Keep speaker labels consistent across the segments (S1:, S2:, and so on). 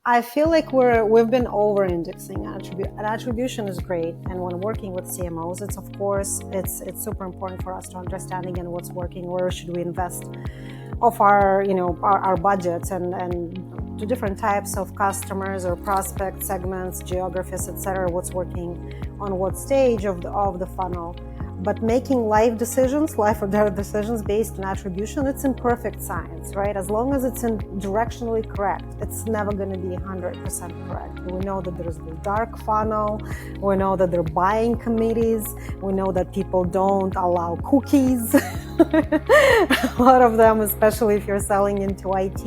S1: I feel like we've been over-indexing attribution. And attribution is great, and when working with CMOs, it's of course it's super important for us to understand again what's working, where should we invest of our budgets and to different types of customers or prospect segments, geographies, etc. What's working on what stage of the funnel. But making life or death decisions based on attribution, it's imperfect science, right? As long as it's directionally correct, it's never going to be 100% correct. We know that there's the dark funnel. We know that there are buying committees. We know that people don't allow cookies. A lot of them, especially if you're selling into IT,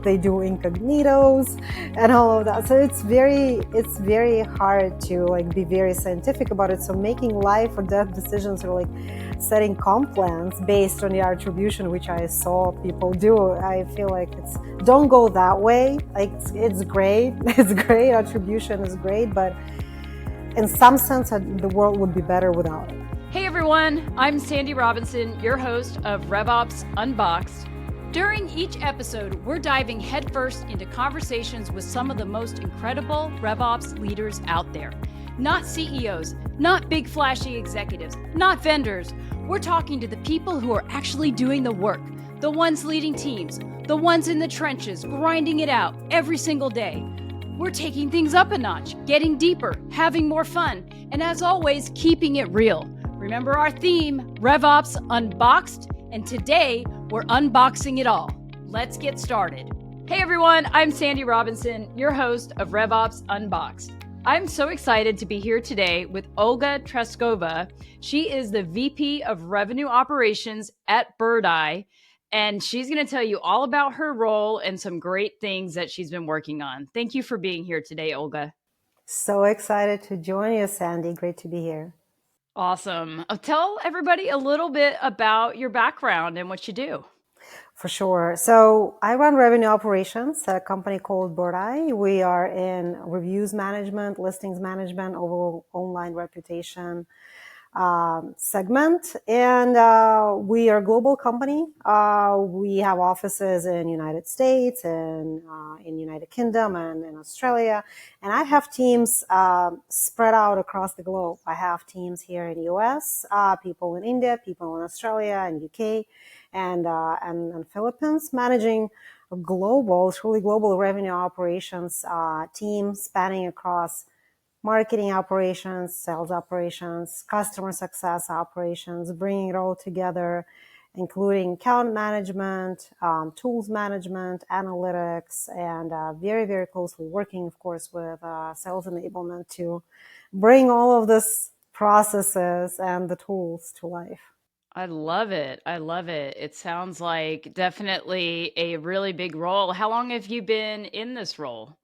S1: they do incognitos and all of that. So it's very hard to be very scientific about it. So making life or death decisions or setting comp plans based on the attribution, which I saw people do, I feel like don't go that way. It's great. It's great. Attribution is great, but in some sense, the world would be better without it.
S2: Hey everyone, I'm Sandy Robinson, your host of RevOps Unboxed. During each episode, we're diving headfirst into conversations with some of the most incredible RevOps leaders out there. Not CEOs, not big flashy executives, not vendors. We're talking to the people who are actually doing the work, the ones leading teams, the ones in the trenches, grinding it out every single day. We're taking things up a notch, getting deeper, having more fun, and as always, keeping it real. Remember our theme, RevOps Unboxed, and today we're unboxing it all. Let's get started. Hey everyone, I'm Sandy Robinson, your host of RevOps Unboxed. I'm so excited to be here today with Olga Traskova. She is the VP of Revenue Operations at Birdeye, and she's going to tell you all about her role and some great things that she's been working on. Thank you for being here today, Olga.
S1: So excited to join you, Sandy. Great to be here.
S2: Awesome. Tell everybody a little bit about your background and what you do.
S1: For sure. So I run revenue operations at a company called Birdeye. We are in reviews management, listings management, overall online reputation segment. And we are a global company. We have offices in United States and in United Kingdom and in Australia. And I have teams spread out across the globe. I have teams here in the US, people in India, people in Australia and UK and Philippines, managing a truly global revenue operations team spanning across marketing operations, sales operations, customer success operations, bringing it all together, including account management, tools management, analytics, and very, very closely working, of course, with sales enablement to bring all of this processes and the tools to life.
S2: I love it. I love it. It sounds like definitely a really big role. How long have you been in this role?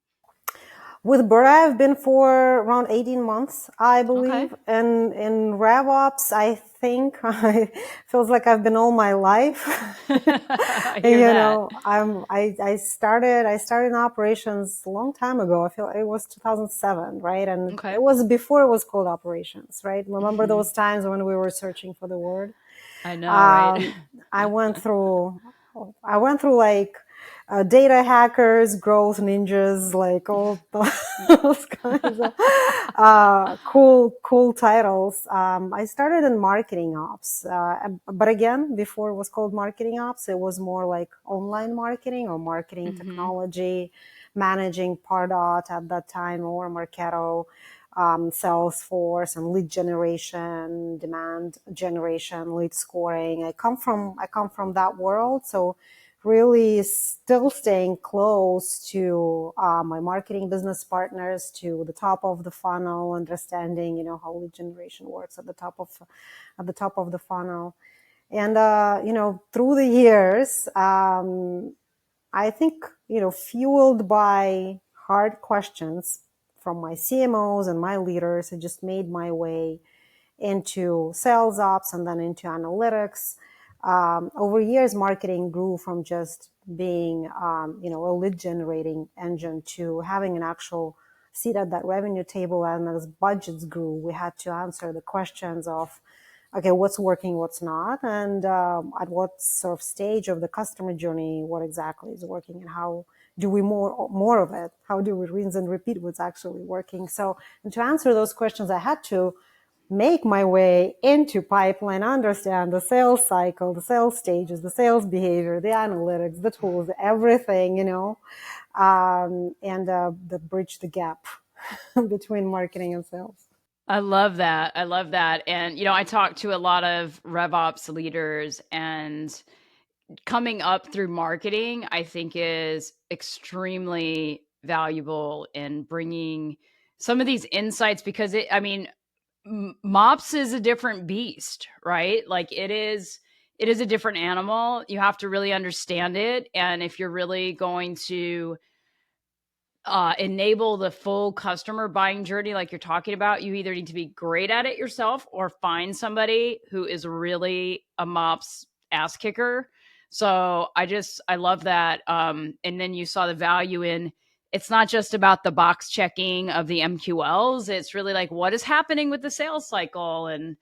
S1: With Birdeye, I've been for around 18 months, I believe.
S2: Okay.
S1: And in RevOps, I think it feels like I've been all my life.
S2: I hear that.
S1: I started in operations a long time ago. I feel it was 2007, right? And
S2: Okay.
S1: it was before it was called operations, right? Remember
S2: Mhm.
S1: those times when we were searching for the word?
S2: I know, right?
S1: I went through data hackers, growth ninjas, like all those kinds of cool titles. I started in marketing ops, but again, before it was called marketing ops, it was more like online marketing or marketing technology, managing Pardot at that time or Marketo. Salesforce and lead generation, demand generation, lead scoring. I come from that world, so really still staying close to my marketing business partners, to the top of the funnel, understanding how lead generation works at the top of the funnel, and through the years, I think fueled by hard questions from my CMOs and my leaders, I just made my way into sales ops and then into analytics. Over years, marketing grew from just being, a lead generating engine to having an actual seat at that revenue table. And as budgets grew, we had to answer the questions of, okay, what's working, what's not, and at what sort of stage of the customer journey, what exactly is working, and how do we more of it? How do we rinse and repeat what's actually working? So, and to answer those questions, I had to make my way into pipeline, understand the sales cycle, the sales stages, the sales behavior, the analytics, the tools, everything, and the bridge the gap between marketing and sales.
S2: I love that. I love that. And, I talk to a lot of RevOps leaders, and coming up through marketing, I think is extremely valuable in bringing some of these insights, because MOPS is a different beast, right? Like it is a different animal. You have to really understand it. And if you're really going to enable the full customer buying journey, like you're talking about, you either need to be great at it yourself or find somebody who is really a MOPS ass kicker. So I love that. And then you saw the value in, it's not just about the box checking of the MQLs. It's really like, what is happening with the sales cycle? And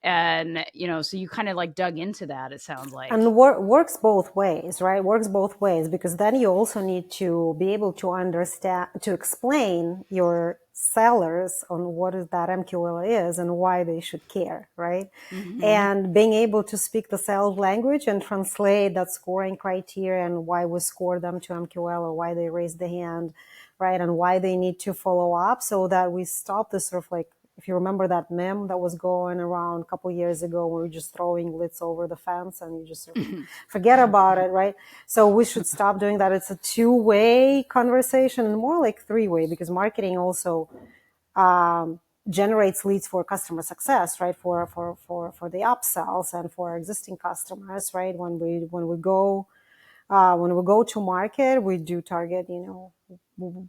S2: so you kind of like dug into that, it sounds like.
S1: And works both ways, right? Works both ways, because then you also need to be able to understand, to explain your sellers on what is that MQL is and why they should care, right? Mm-hmm. And being able to speak the sales language and translate that scoring criteria and why we score them to MQL or why they raise the hand, right? And why they need to follow up, so that we stop this sort of like, if you remember that meme that was going around a couple years ago, where we're just throwing leads over the fence and you just sort of forget about it, right? So we should stop doing that. It's a two-way conversation, and more like three-way, because marketing also generates leads for customer success, right? For the upsells and for our existing customers, right? When we go to market, we do target,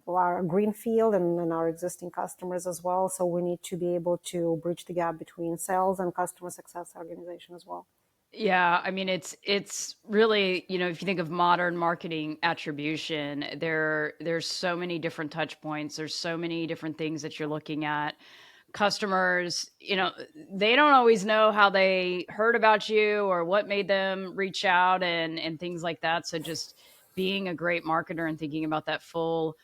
S1: our greenfield and our existing customers as well. So we need to be able to bridge the gap between sales and customer success organization as well.
S2: Yeah, I mean, it's really, if you think of modern marketing attribution, there's so many different touch points. There's so many different things that you're looking at. Customers, they don't always know how they heard about you or what made them reach out and things like that. So just being a great marketer and thinking about that full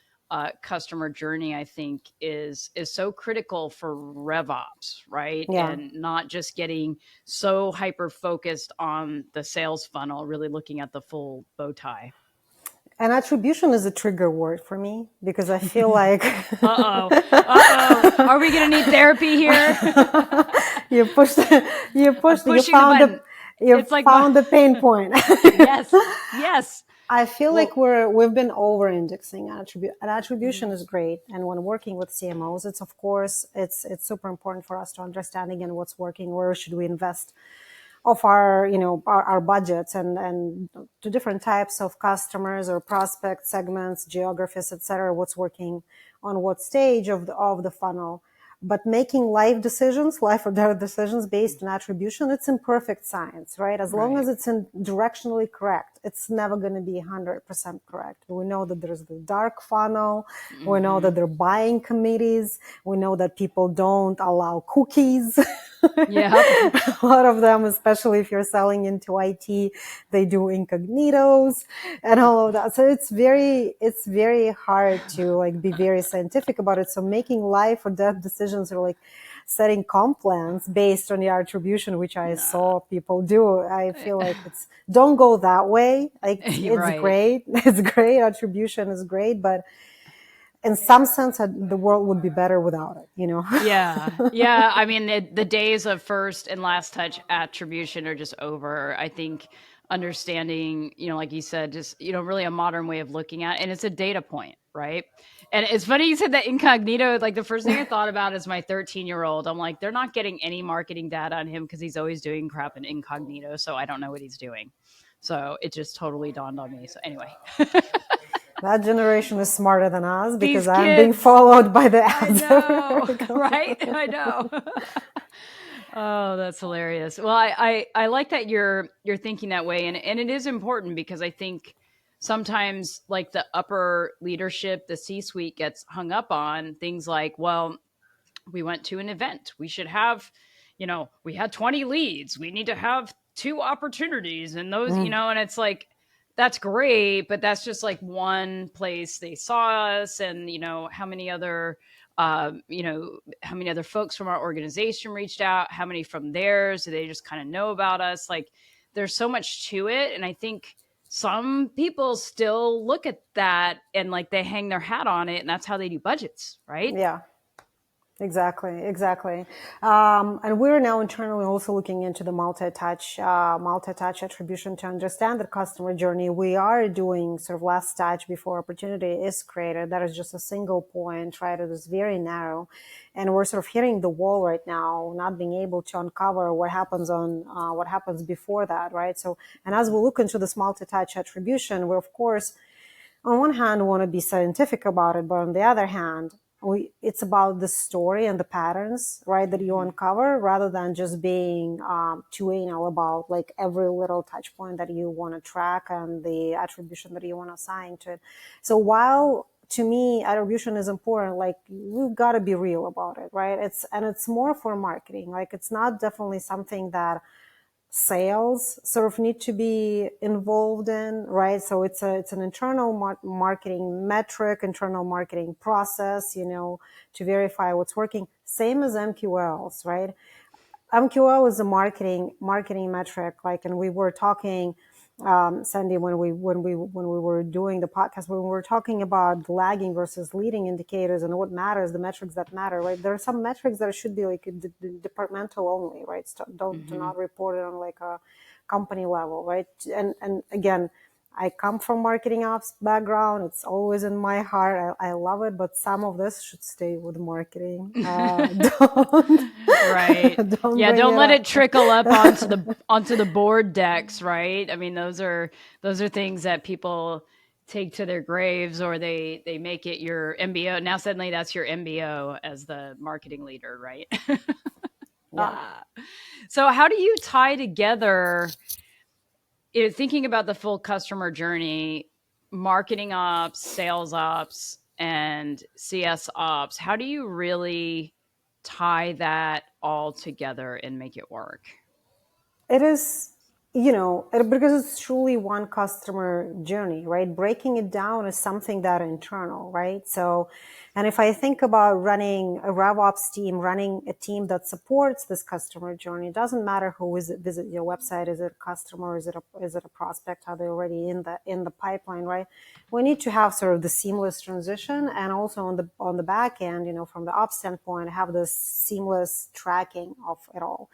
S2: customer journey, I think is so critical for RevOps, right?
S1: Yeah.
S2: And not just getting so hyper focused on the sales funnel, really looking at the full bow tie.
S1: And attribution is a trigger word for me, because I feel like
S2: are we gonna need therapy here?
S1: you found the pain point.
S2: Yes.
S1: I feel like we've been over indexing attribution is great. And when working with CMOs, it's of course, it's super important for us to understand again what's working, where should we invest of our budgets and to different types of customers or prospect segments, geographies, etc. What's working on what stage of the funnel. But making life or death decisions based on attribution, it's imperfect science, right? As long as it's directionally correct, it's never going to be 100% correct. We know that there's the dark funnel. Mm-hmm. We know that there are buying committees. We know that people don't allow cookies.
S2: Yeah.
S1: A lot of them, especially if you're selling into IT, they do incognitos and all of that. So it's very hard to be very scientific about it. So making life or death decisions, or setting comp plans based on the attribution, which I saw people do, I feel like don't go that way. It's great. It's great. Attribution is great, but in some sense, the world would be better without it,
S2: Yeah. I mean, the days of first and last touch attribution are just over. I think understanding, like you said, just, really a modern way of looking at it. And it's a data point, right? And it's funny you said that incognito. Like the first thing I thought about is my 13-year-old. I'm like, they're not getting any marketing data on him because he's always doing crap in incognito. So I don't know what he's doing. So it just totally dawned on me. So anyway.
S1: That generation is smarter than us, because I'm being followed by the ads.
S2: I know, right? I know. Oh, that's hilarious. Well, I like that you're thinking that way. And it is important, because I think sometimes like the upper leadership, the C-suite gets hung up on things like, well, we went to an event. We should have, we had 20 leads. We need to have 2 opportunities, and those, and it's like, that's great, but that's just like one place they saw us, and how many other how many other folks from our organization reached out, how many from theirs, do they just kind of know about us? Like, there's so much to it, and I think some people still look at that and like they hang their hat on it, and that's how they do budgets, right?
S1: Yeah. Exactly. And we're now internally also looking into the multi-touch attribution to understand the customer journey. We are doing sort of last touch before opportunity is created. That is just a single point, right? It is very narrow. And we're sort of hitting the wall right now, not being able to uncover what happens before that, right? So, and as we look into this multi-touch attribution, we of course, on one hand, want to be scientific about it, but on the other hand, it's about the story and the patterns, right, that you uncover, rather than just being too anal about like every little touch point that you want to track and the attribution that you want to assign to it. So while to me attribution is important, like we've got to be real about it, right? It's more for marketing. Like it's not definitely something that sales sort of need to be involved in, right? So it's an internal marketing metric, internal marketing process, to verify what's working. Same as MQLs, right? MQL is a marketing metric, like, and we were talking, Sandy, when we were doing the podcast, when we were talking about lagging versus leading indicators and what matters, the metrics that matter, right? There are some metrics that should be like departmental only, right? So do not report it on like a company level, right? And again, I come from marketing ops background. It's always in my heart. I love it, but some of this should stay with marketing. Don't,
S2: Right.
S1: don't
S2: Yeah,
S1: bring
S2: don't
S1: it
S2: let
S1: up.
S2: it trickle up onto the board decks, right? I mean, those are things that people take to their graves, or they make it your MBO. Now suddenly that's your MBO as the marketing leader, right?
S1: Yeah.
S2: So how do you tie together, thinking about the full customer journey, marketing ops, sales ops, and CS ops? How do you really tie that all together and make it work?
S1: It is, because it's truly one customer journey, right? Breaking it down is something that internal, right? So, and if I think about running a RevOps team, running a team that supports this customer journey, it doesn't matter who visit your website. Is it a customer? Is it a prospect? Are they already in the pipeline, right? We need to have sort of the seamless transition, and also on the back end, from the ops standpoint, have this seamless tracking of it all.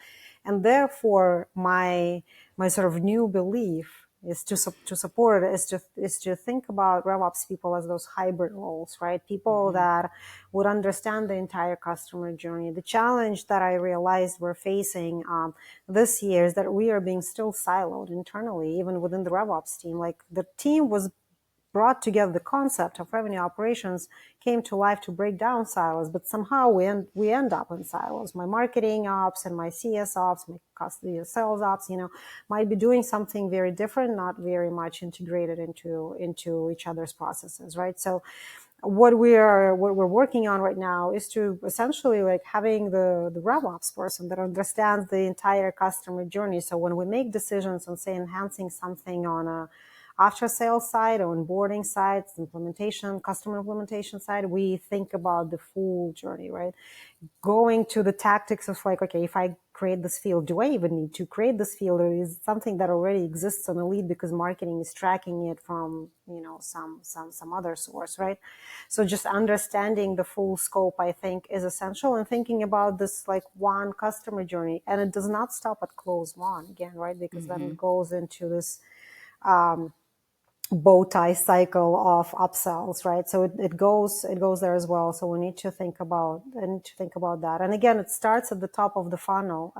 S1: And therefore, my sort of new belief is to support it, is to think about RevOps people as those hybrid roles, right? People that would understand the entire customer journey. The challenge that I realized we're facing this year is that we are being still siloed internally, even within the RevOps team. Like the team was brought together, the concept of revenue operations came to life to break down silos, but somehow we end up in silos. My marketing ops and my CS ops, my customer sales ops, might be doing something very different, not very much integrated into each other's processes, right? So what we're working on right now is to essentially like having the RevOps person that understands the entire customer journey. So when we make decisions on, say, enhancing something on a after sales side or onboarding side, customer implementation side, we think about the full journey, right? Going to the tactics of like, okay, if I create this field, do I even need to create this field, or is it something that already exists on the lead because marketing is tracking it from, some other source, right? So just understanding the full scope, I think, is essential, and thinking about this like one customer journey. And it does not stop at close one again, right? Because then it goes into this, bow tie cycle of upsells, right? So it goes there as well. So we need to think about that. And again, it starts at the top of the funnel.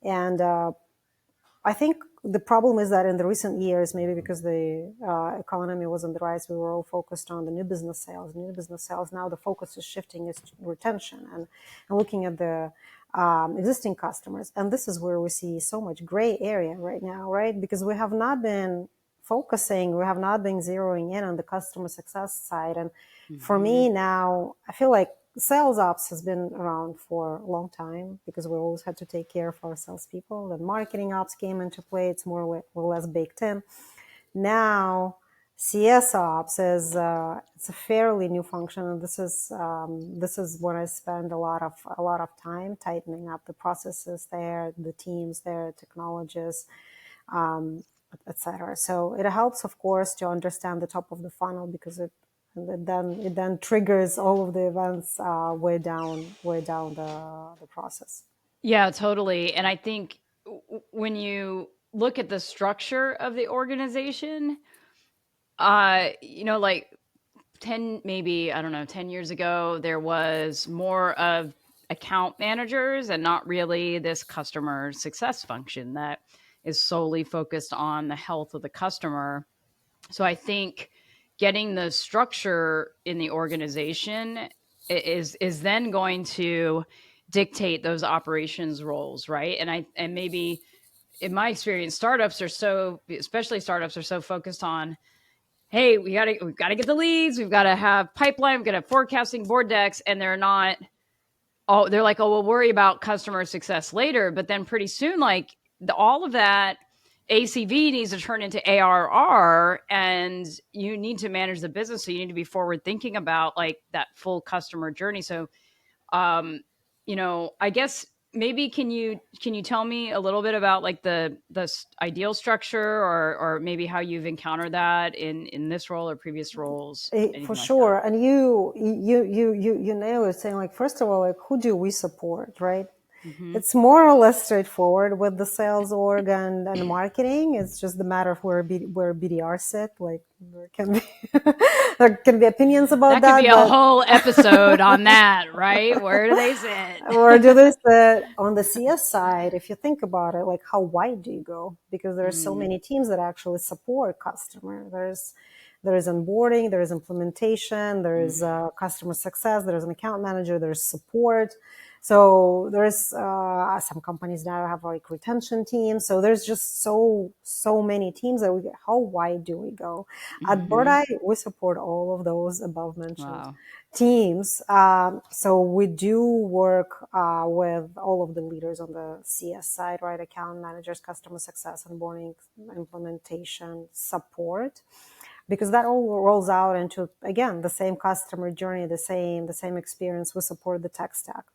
S1: And I think the problem is that in the recent years, maybe because the economy was on the rise, we were all focused on the new business sales. Now the focus is shifting is retention and looking at the existing customers. And this is where we see so much gray area right now, right? Because we have not been zeroing in on the customer success side. And for me now, I feel like sales ops has been around for a long time because we always had to take care of our salespeople. Then marketing ops came into play. It's more or less baked in. Now, CS ops is it's a fairly new function, and this is when I spend a lot of time tightening up the processes there, the teams there, technologies, um, etc. So it helps, of course, to understand the top of the funnel because it then triggers all of the events way down the process.
S2: Yeah, totally. And I think when you look at the structure of the organization, like 10, maybe, I don't know, 10 years ago, there was more of account managers and not really this customer success function that is solely focused on the health of the customer. So I think getting the structure in the organization is then going to dictate those operations roles, right? And maybe in my experience, especially startups are so focused on, hey, we've got to get the leads, we've got to have pipeline, we've got to have forecasting board decks, and they're like, oh, we'll worry about customer success later. But then pretty soon, like all of that ACV needs to turn into ARR, and you need to manage the business. So you need to be forward thinking about like that full customer journey. So, I guess maybe can you tell me a little bit about like the ideal structure, or maybe how you've encountered that in this role or previous roles,
S1: For
S2: anything like that?
S1: sure. And you nail it, saying like, first of all, like, who do we support, right?
S2: Mm-hmm.
S1: It's more or less straightforward with the sales org and marketing. It's just the matter of where BDR sit. Like there can be there can be opinions about
S2: That could
S1: that,
S2: be a
S1: but
S2: whole episode on that, right? Where do they sit?
S1: or do this on the CS side. If you think about it, like how wide do you go? Because there are so
S2: Mm,
S1: many teams that actually support customer. There is onboarding, there is implementation, there is
S2: mm,
S1: customer success, there is an account manager, there's support. So there's some companies now have like retention teams. So there's just so many teams that how wide do we go? At
S2: mm-hmm.
S1: Birdeye, we support all of those above mentioned
S2: Wow.
S1: teams. So we do work with all of the leaders on the CS side, right? Account managers, customer success, onboarding, implementation, support, because that all rolls out into, again, the same customer journey, the same experience. We support the tech stack.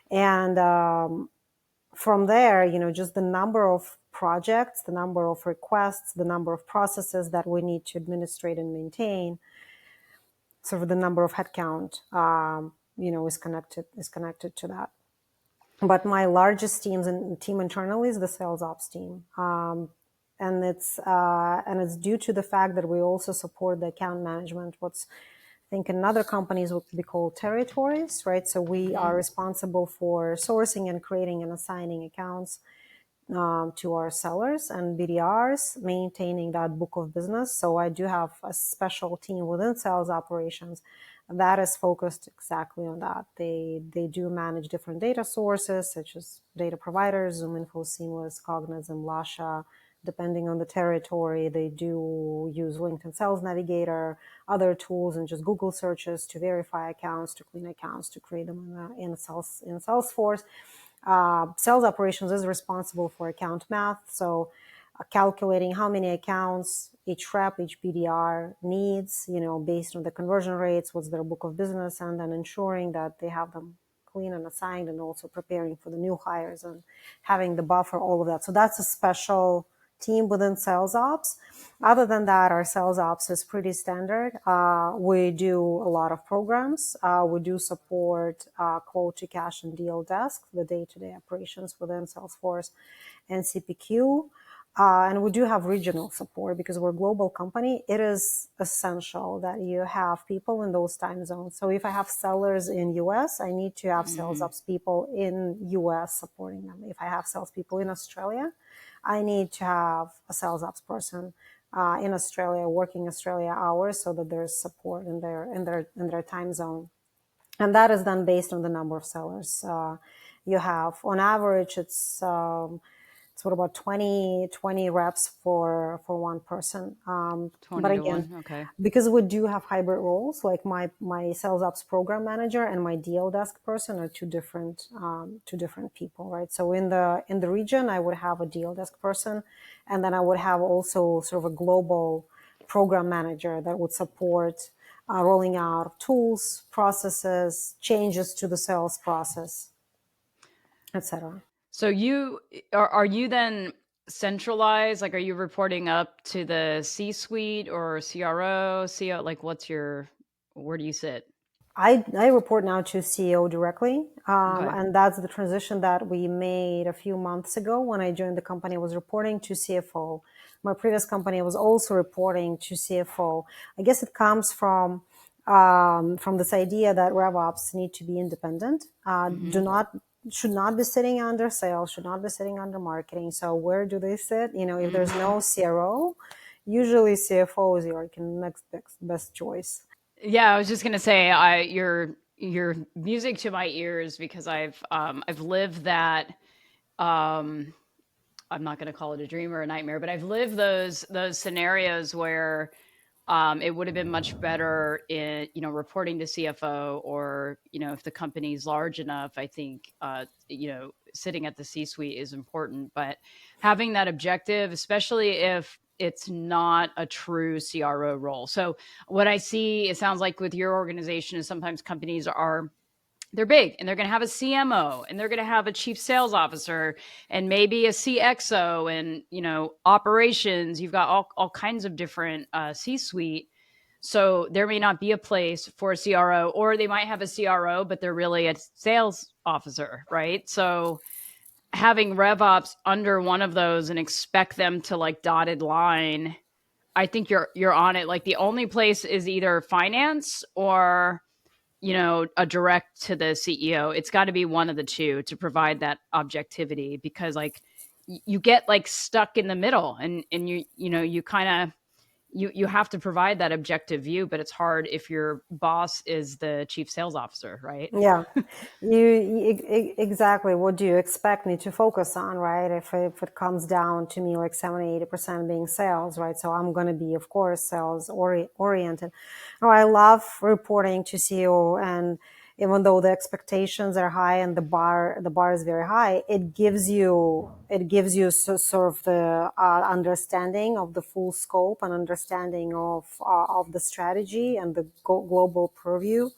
S1: And from there, just the number of projects, the number of requests, the number of processes that we need to administrate and maintain, sort of the number of headcount, is connected to that. But my largest team internally is the sales ops team, and it's due to the fact that we also support the account management. I think in other companies would be called territories, right? So we
S2: Mm-hmm.
S1: are responsible for sourcing and creating and assigning accounts to our sellers and BDRs, maintaining that book of business. So I do have a special team within sales operations that is focused exactly on that. They do manage different data sources such as data providers, ZoomInfo, Seamless, Cognizant, Lasha. Depending on the territory, they do use LinkedIn Sales Navigator, other tools, and just Google searches to verify accounts, to clean accounts, to create them in Salesforce. Sales operations is responsible for account math, so calculating how many accounts each rep, each BDR needs, based on the conversion rates, what's their book of business, and then ensuring that they have them clean and assigned, and also preparing for the new hires and having the buffer, all of that. So that's a special team within sales ops. Other than that, our sales ops is pretty standard. We do a lot of programs. We do support quote to cash and deal desk, the day-to-day operations within Salesforce and CPQ. And we do have regional support because we're a global company. It is essential that you have people in those time zones. So if I have sellers in US, I need to have sales
S2: Mm-hmm.
S1: ops people in US supporting them. If I have salespeople in Australia, I need to have a sales ops person in Australia working Australia hours so that there's support in their time zone. And that is then based on the number of sellers you have. On average, it's it's what about 20 reps for one person.
S2: 20
S1: But
S2: to
S1: again,
S2: 1. Okay.
S1: because we do have hybrid roles, like my sales ops program manager and my deal desk person are two different people, right? So in the region, I would have a deal desk person, and then I would have also sort of a global program manager that would support rolling out tools, processes, changes to the sales process, etc.
S2: So are you then centralized? Like, are you reporting up to the C-suite or CRO, CO? Like, where do you sit?
S1: I report now to CEO directly,
S2: Okay.
S1: and that's the transition that we made a few months ago. When I joined the company, I was reporting to CFO. My previous company was also reporting to CFO. I guess it comes from this idea that RevOps need to be independent.
S2: Hmm.
S1: Should not be sitting under sales, should not be sitting under marketing. So where do they sit? If there's
S2: Hmm.
S1: no CRO, usually CFO is your next best choice.
S2: Yeah, I was just gonna say, you're music to my ears because I've lived that. Um, I'm not gonna call it a dream or a nightmare, but I've lived those scenarios where it would have been much better in reporting to CFO, or if the company's large enough. I think sitting at the C-suite is important, but having that objective, especially if it's not a true CRO role. So what I see, it sounds like with your organization, is sometimes companies they're big and they're going to have a CMO and they're going to have a chief sales officer and maybe a CXO and operations. You've got all kinds of different C-suite. So there may not be a place for a CRO, or they might have a CRO but they're really a sales officer, right? So having RevOps under one of those and expect them to like dotted line, I think you're on it. Like, the only place is either finance or a direct to the CEO. It's got to be one of the two to provide that objectivity, because like you get like stuck in the middle, and you kind of you have to provide that objective view, but it's hard if your boss is the chief sales officer, right?
S1: Yeah, exactly. What do you expect me to focus on, right? If it comes down to me like 70-80% being sales, right? So I'm going to be, of course, sales oriented. Oh, I love reporting to CEO, and even though the expectations are high and the bar is very high, it gives you sort of the understanding of the full scope and understanding of the strategy and the global purview.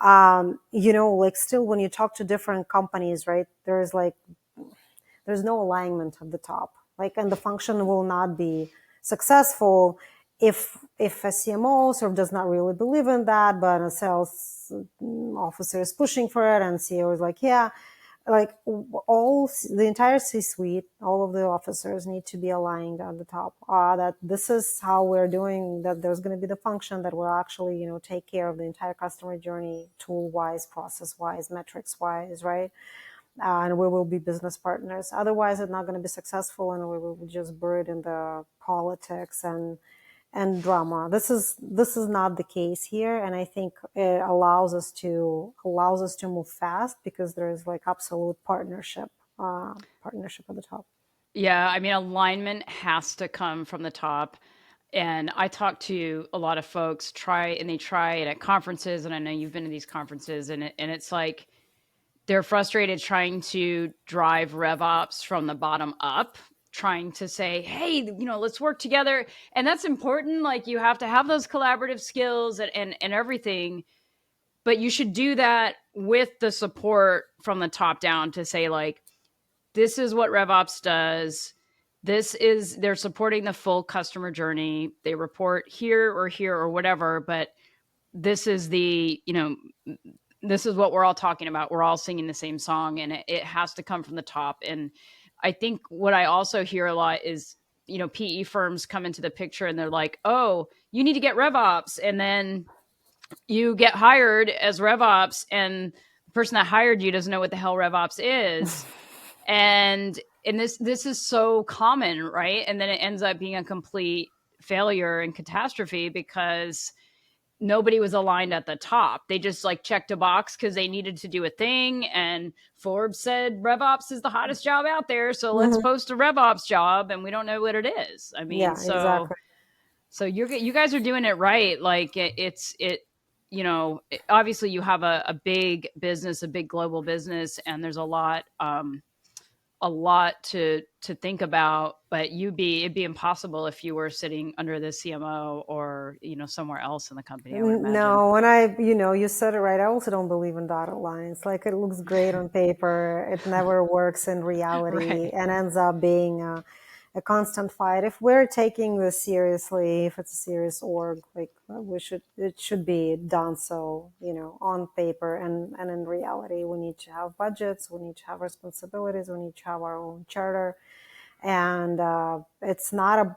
S1: Like still when you talk to different companies, right, there's no alignment at the top, like, and the function will not be successful if a CMO sort of does not really believe in that, but a sales officer is pushing for it, and CEO is like, yeah, like the entire C-suite, all of the officers need to be aligned at the top. That this is how we're doing. That there's going to be the function that will actually, take care of the entire customer journey, tool-wise, process-wise, metrics-wise, right? And we will be business partners. Otherwise, it's not going to be successful, and we will just bury it in the politics and drama. This is not the case here, and I think it allows us to move fast because there is like absolute partnership at the top.
S2: Yeah, I mean, alignment has to come from the top. And I talk to a lot of folks, they try it at conferences, and I know you've been to these conferences, and it's like they're frustrated trying to drive RevOps from the bottom up, trying to say, hey, let's work together. And that's important. Like, you have to have those collaborative skills and everything, but you should do that with the support from the top down to say, like, this is what RevOps does. They're supporting the full customer journey. They report here or whatever, but this is this is what we're all talking about. We're all singing the same song, and it has to come from the top. And I think what I also hear a lot is, PE firms come into the picture and they're like, oh, you need to get RevOps. And then you get hired as RevOps, and the person that hired you doesn't know what the hell RevOps is. And this is so common, right? And then it ends up being a complete failure and catastrophe because nobody was aligned at the top. They just like checked a box because they needed to do a thing. And Forbes said RevOps is the hottest job out there. So let's
S1: Mhm.
S2: post a RevOps job, and we don't know what it is. I mean,
S1: Yeah, exactly.
S2: so you guys are doing it right. Like obviously you have a big business, a big global business, and there's a lot to think about, but it'd be impossible if you were sitting under the CMO or somewhere else in the company, I would imagine.
S1: No, you said it right. I also don't believe in dotted lines. Like it looks great on paper. It never works in reality
S2: Right.
S1: and ends up being a constant fight. If we're taking this seriously, if it's a serious org, like it should be done. So, on paper and in reality, we need to have budgets. We need to have responsibilities. We need to have our own charter. And it's not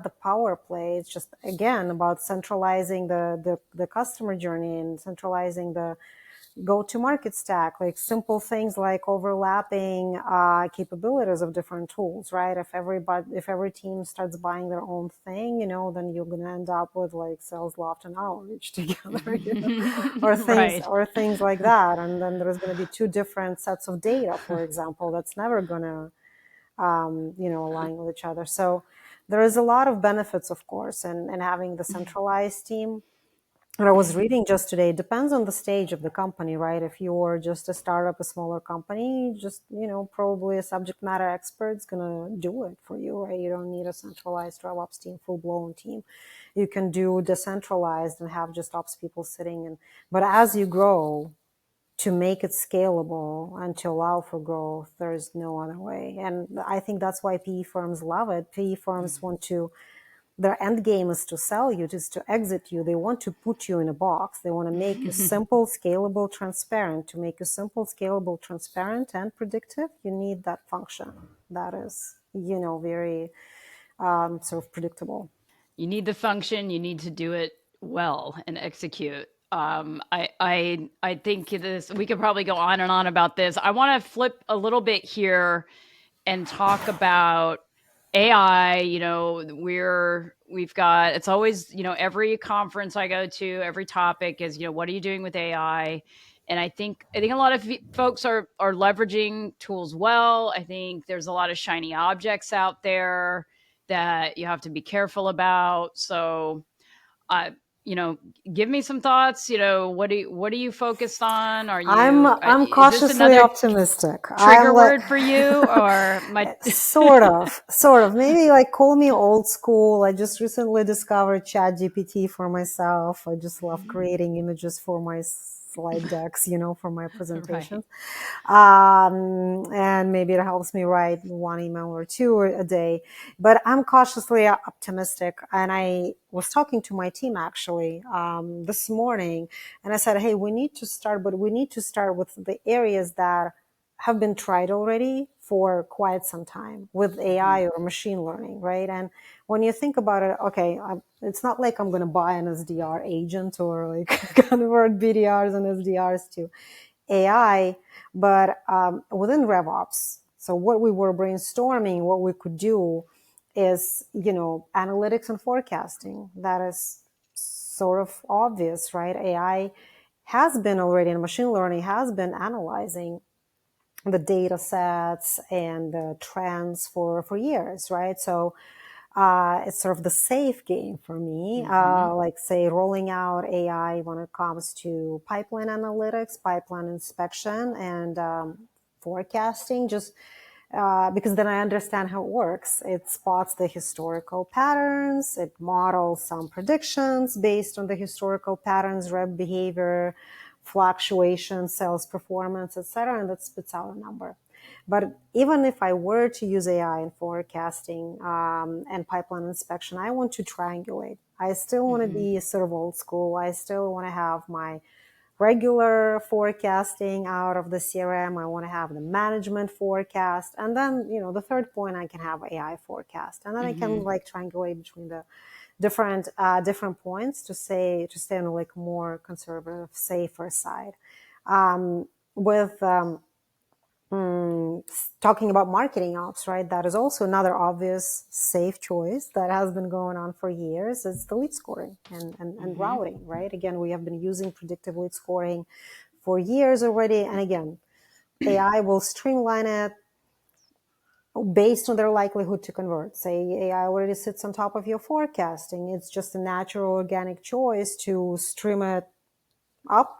S1: the power play. It's just again about centralizing the customer journey and centralizing the go-to-market stack, like simple things like overlapping capabilities of different tools, right? If every team starts buying their own thing, then you're going to end up with like Sales Loft and Outreach together, or things
S2: Right.
S1: like that. And then there's going to be two different sets of data, for example, that's never going to align with each other. So there is a lot of benefits, of course, and having the centralized team. And I was reading just today, it depends on the stage of the company, right? If you're just a startup, a smaller company, just, probably a subject matter expert's going to do it for you, right? You don't need a centralized RevOps team, full blown team. You can do decentralized and have just ops people sitting in. But as you grow, to make it scalable and to allow for growth, there's no other way. And I think that's why PE firms love it. PE firms want to, their end game is to sell you, is to exit you. They want to put you in a box. They want to make you simple, scalable, transparent. To make you simple, scalable, transparent, and predictive, you need that function that is, very sort of predictable.
S2: You need the function, you need to do it well and execute. I think this, we could probably go on and on about this. I want to flip a little bit here and talk about AI. We've got, it's always, every conference I go to, every topic is, what are you doing with AI? And I think a lot of folks are leveraging tools well. I think there's a lot of shiny objects out there that you have to be careful about. So, uh, you know, give me some thoughts. What are you focused on?
S1: I'm
S2: Is this
S1: cautiously
S2: another
S1: optimistic.
S2: trigger
S1: I'm like,
S2: word for you, or my?
S1: sort of. Maybe like call me old school. I just recently discovered ChatGPT for myself. I just love creating images for my slide decks, for my
S2: Right.
S1: presentations. And maybe it helps me write one email or two a day. But I'm cautiously optimistic. And I was talking to my team actually this morning, and I said, hey, we need to start, but we need to start with the areas that have been tried already for quite some time with AI or machine learning, right? And when you think about it, okay, it's not like I'm going to buy an SDR agent or like convert BDRs and SDRs to AI, but within RevOps. So what we were brainstorming, what we could do is, analytics and forecasting. That is sort of obvious, right? AI has been already, and machine learning has been analyzing the data sets and the trends for years, right? So it's sort of the safe game for me, like say rolling out AI when it comes to pipeline analytics, pipeline inspection, and forecasting, just because then I understand how it works. It spots the historical patterns, it models some predictions based on the historical patterns, rep behavior, fluctuation, sales performance, etc., and that spits out a number. But even if I were to use AI in forecasting and pipeline inspection, I want to triangulate. I still want to be sort of old school. I still want to have my regular forecasting out of the CRM. I want to have the management forecast. And then, the third point, I can have AI forecast. And then I can like triangulate between the different points to stay on a like more conservative, safer side. With Talking about marketing ops, right? That is also another obvious safe choice that has been going on for years. It's the lead scoring and routing, right? Again, we have been using predictive lead scoring for years already. And again, AI will streamline it based on their likelihood to convert. Say AI already sits on top of your forecasting. It's just a natural organic choice to stream it up,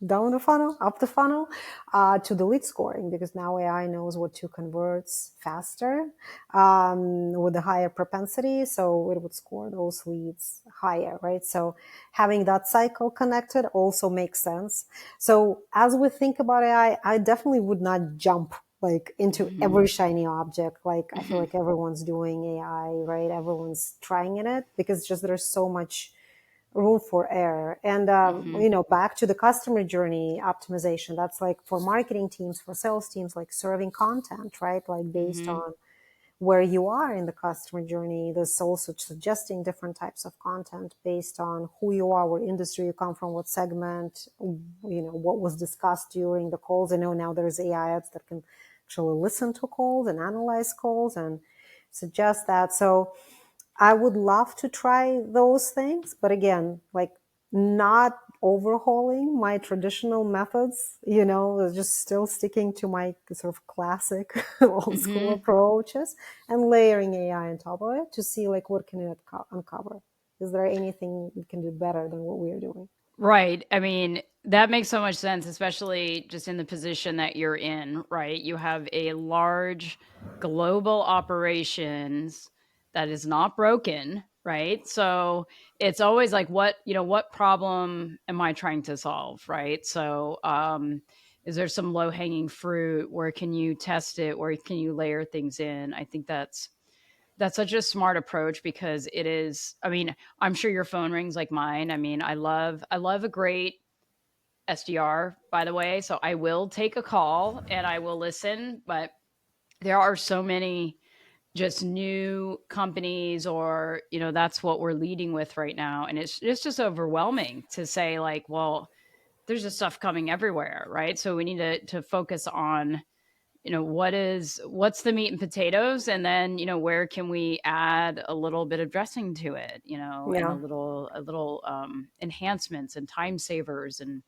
S1: down the funnel, up the funnel, to the lead scoring, because now AI knows what to converts faster, with a higher propensity. So it would score those leads higher, right? So having that cycle connected also makes sense. So as we think about AI, I definitely would not jump like into every shiny object. Like I feel like everyone's doing AI, right? Everyone's trying in it because just there's so much room for error. And back to the customer journey optimization, that's like for marketing teams, for sales teams, like serving content, right? Like based on where you are in the customer journey. There's also suggesting different types of content based on who you are, what industry you come from, what segment, what was discussed during the calls. I know now there's AI ads that can actually listen to calls and analyze calls and suggest that. So I would love to try those things, but again, like not overhauling my traditional methods, just still sticking to my sort of classic old school approaches and layering AI on top of it to see like what can it uncover. Is there anything we can do better than what we are doing?
S2: Right. I mean, that makes so much sense, especially just in the position that you're in, right? You have a large global operations that is not broken, right? So it's always like, what problem am I trying to solve, right? So, is there some low hanging fruit? Where can you test it? Where can you layer things in? I think that's such a smart approach because it is, I mean, I'm sure your phone rings like mine. I mean, I love a great SDR, by the way. So I will take a call and I will listen, but there are so many just new companies or, that's what we're leading with right now. And it's just overwhelming to say like, well, there's just stuff coming everywhere, right? So we need to focus on what's the meat and potatoes, and then where can we add a little bit of dressing to it, and a
S1: Yeah.
S2: little enhancements and time savers. And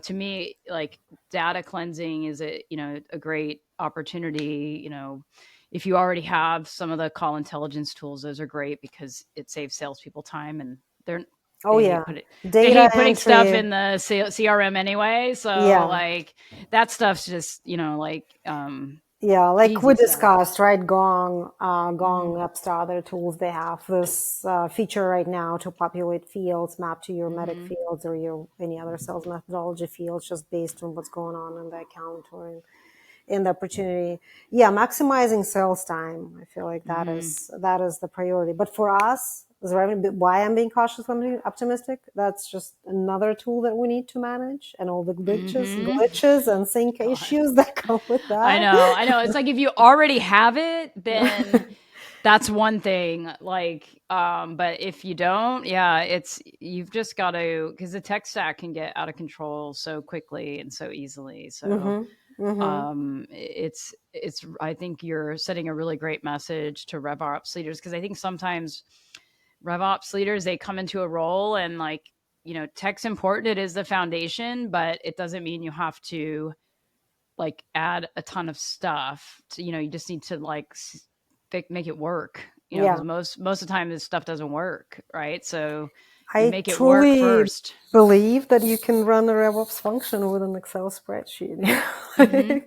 S2: to me, like, data cleansing is a great opportunity. If you already have some of the call intelligence tools, those are great because it saves salespeople time, and they're
S1: Oh,
S2: they
S1: yeah.
S2: hate put they
S1: Data
S2: hate putting stuff
S1: entry.
S2: in the CRM anyway. So
S1: Yeah.
S2: like that stuff's just, like,
S1: Yeah, like we
S2: easy stuff.
S1: discussed, right? Gong
S2: Mhm.
S1: apps to other tools. They have this feature right now to populate fields, map to your medic
S2: Mhm.
S1: fields or your any other sales methodology fields, just based on what's going on in the account or in the opportunity. Yeah, maximizing sales time. I feel like that
S2: Mhm.
S1: is that is the priority. But for us, why I'm being cautiously optimistic, that's just another tool that we need to manage, and all the
S2: Mhm.
S1: glitches and sync
S2: God.
S1: issues that come with
S2: I
S1: that.
S2: know. I know. It's like if you already have it, then that's one thing. Like, but if you don't, yeah, you've just got to, because the tech stack can get out of control so quickly and so easily. So
S1: Mm-hmm. Mm-hmm.
S2: it's I think you're setting a really great message to RevOps leaders, because I think sometimes RevOps leaders, they come into a role and, like, tech's important, it is the foundation, but it doesn't mean you have to like add a ton of stuff to, you just need to like make it work, because
S1: Yeah.
S2: most of the time this stuff doesn't work, right? So you
S1: I
S2: make it work
S1: truly
S2: first.
S1: believe that you can run a RevOps function with an Excel spreadsheet.
S2: Mm-hmm.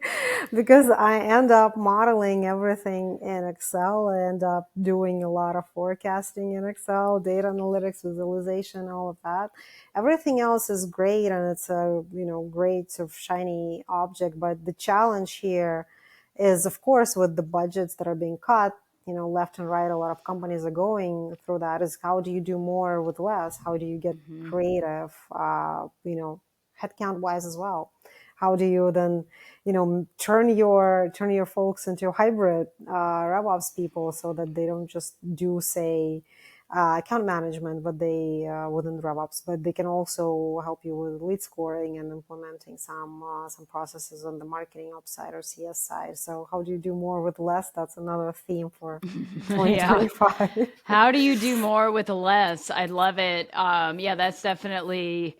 S1: Because I end up modeling everything in Excel. I end up doing a lot of forecasting in Excel, data analytics, visualization, all of that. Everything else is great, and it's a great sort of shiny object. But the challenge here is, of course, with the budgets that are being cut, left and right, a lot of companies are going through that, is how do you do more with less? How do you get
S2: Mm-hmm.
S1: creative, headcount wise as well? How do you then, turn your folks into hybrid RevOps people so that they don't just do, say, account management, but they within RevOps, but they can also help you with lead scoring and implementing some processes on the marketing ops side or CS side. So how do you do more with less? That's another theme for
S2: Yeah.
S1: 2025.
S2: How do you do more with less? I love it. Yeah, that's definitely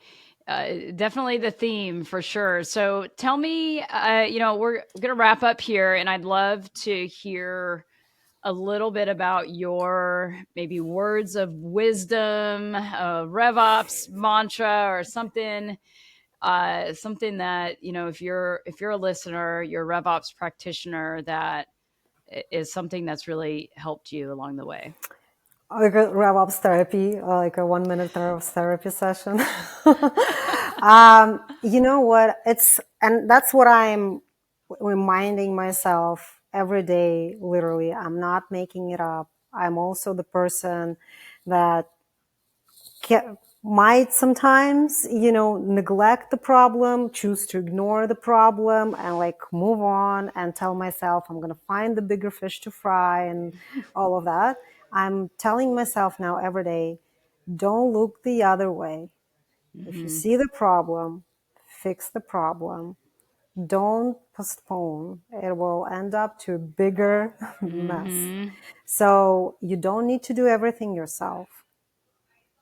S2: the theme for sure. So tell me, we're going to wrap up here, and I'd love to hear a little bit about your maybe words of wisdom, RevOps mantra, or something that, if you're a listener, you're a RevOps practitioner, that is something that's really helped you along the way.
S1: Like a RevOps therapy, like a 1 minute RevOps therapy session. You know what? And that's what I'm reminding myself every day, literally. I'm not making it up. I'm also the person that might sometimes, neglect the problem, choose to ignore the problem and like move on and tell myself I'm going to find the bigger fish to fry and all of that. I'm telling myself now every day, don't look the other way. If you see the problem, fix the problem. Don't postpone. It will end up to a bigger mess. So you don't need to do everything yourself.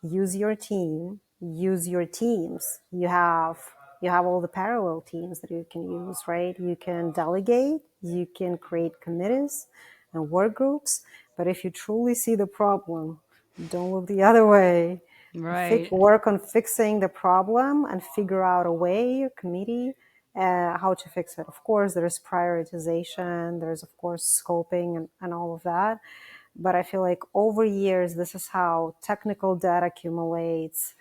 S1: Use your team, use your teams. You have all the parallel teams that you can use, right? You can delegate, you can create committees and work groups. But if you truly see the problem, don't look the other way.
S2: Right.
S1: Work on fixing the problem and figure out a way, a committee, how to fix it. Of course, there's prioritization, there's of course scoping and all of that. But I feel like over years, this is how technical debt accumulates.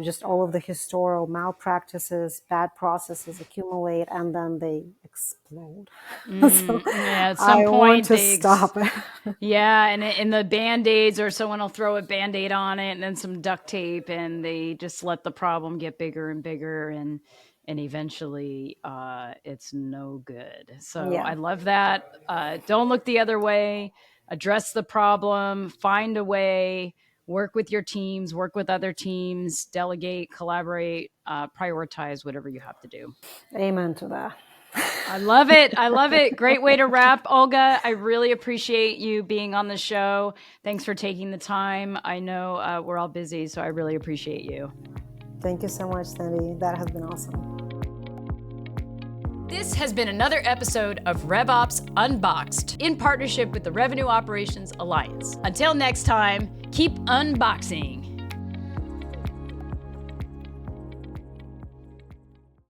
S1: Just all of the historical malpractices, bad processes accumulate, and then they explode. So
S2: Yeah, at some
S1: I
S2: point
S1: want to
S2: they
S1: stop it.
S2: Yeah, and the Band-Aids, or someone will throw a Band-Aid on it and then some duct tape, and they just let the problem get bigger and bigger, and eventually it's no good. So
S1: Yeah.
S2: I love that. Don't look the other way. Address the problem. Find a way. Work with your teams. Work with other teams. Delegate. Collaborate. Prioritize whatever you have to do.
S1: Amen to that.
S2: I love it. I love it. Great way to wrap. Olga, I really appreciate you being on the show. Thanks for taking the time. I know we're all busy, so I really appreciate you.
S1: Thank you so much, Sandy. That has been awesome.
S2: This has been another episode of RevOps Unboxed in partnership with the Revenue Operations Alliance. Until next time, keep unboxing.